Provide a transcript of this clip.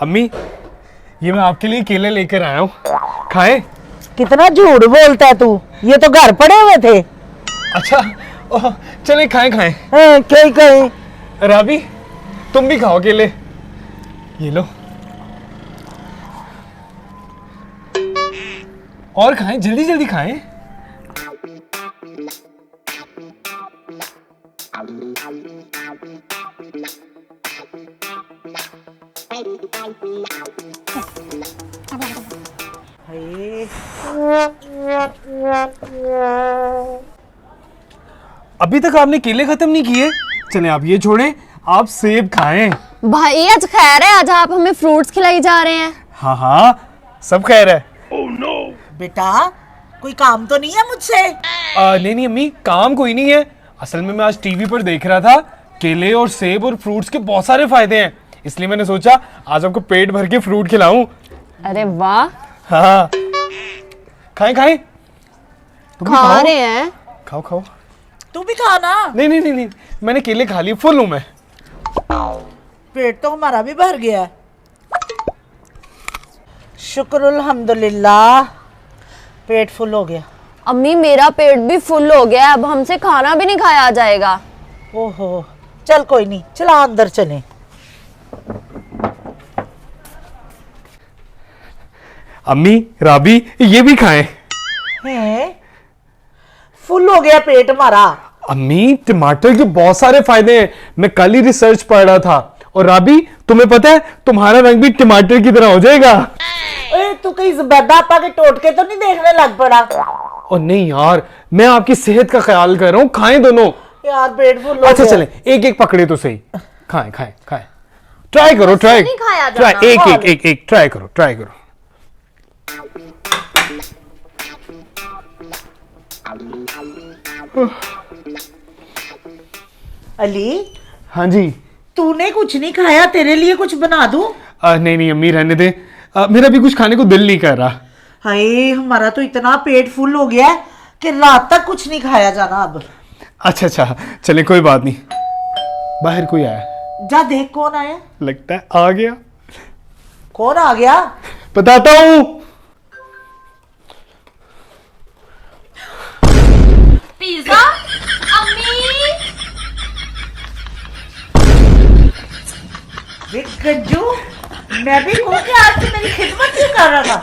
अम्मी, ये मैं आपके लिए केले लेकर आया हूँ, खाएं? कितना झूठ बोलता है तू, ये तो घर पड़े हुए थे। अच्छा, ओह, चले खाएं खाएं। कहीं कहीं। राबी, तुम भी खाओ केले, ये लो। और खाएं, जल्दी जल्दी खाएं। अभी तक आपने केले खत्म नहीं किए। चलें आप ये छोड़ें, आप सेब खाएं। भाई आज खैर है, आज आप हमें फ्रूट्स खिलाई जा रहे हैं। हाँ हाँ, सब खैर है। बेटा कोई काम तो नहीं है मुझसे? नहीं नहीं अम्मी, काम कोई नहीं है। असल में मैं आज टीवी पर देख रहा था, केले और सेब और फ्रूट्स के बहुत सारे फायदे हैं, इसलिए मैंने सोचा आज आपको पेट भर के फ्रूट खिलाऊं। अरे वाह। हाँ, खाएं खाएं। तुम भी खा खाओ। रहे हैं। खाओ खाओ। तू भी खा ना। नहीं नहीं नहीं नहीं, मैंने केले खा लिए, फुल हूं मैं। पेट तो हमारा भी भर गया है। शुक्र अल्हम्दुलिल्लाह, पेट फुल हो गया। अम्मी मेरा पेट भी फुल हो गया, अब हमसे खाना भी नहीं खाया जाएगा। ओहो, चल कोई नहीं, चला अंदर चले। अम्मी, राबी, ये भी खाएं। हैं? फुल हो गया पेट हमारा। अम्मी, टमाटर के बहुत सारे फायदे हैं, मैं कल ही रिसर्च पढ़ रहा था। और राबी, तुम्हें पता है तुम्हारा रंग भी टमाटर की तरह हो जाएगा। तू कहीं ज़ुबैदा आपा के टोटके तो नहीं देखने लग पड़ा? और नहीं यार, मैं आपकी सेहत का ख्याल कर रहा हूँ, खाएं दोनों। यार पेट फुल हो अच्छा गया। चलें, एक एक पकड़े तो सही। खाएं खाएं खाएं, ट्राई करो, ट्राई नहीं खाया ट्राई, जाना। एक एक एक एक ट्राई करो, ट्राई करो। अली, हाँ जी। तूने कुछ नहीं खाया, तेरे लिए कुछ बना दूं? नहीं नहीं अम्मी, रहने दे, मेरा भी कुछ खाने को दिल नहीं कर रहा। हाय, हमारा तो इतना पेट फुल हो गया है कि रात तक कुछ नहीं खाया जाना अब। अच्छा अच्छा, चले कोई बात नहीं। बाहर कोई आया, जा देख कौन आया। लगता है आ गया। कौन आ गया? बताता हूँ। पिज्जा। अम्मी। देख गज्जू, मैं भी कहूँ कि आज तो मेरी खिदमत क्यों कर रहा था?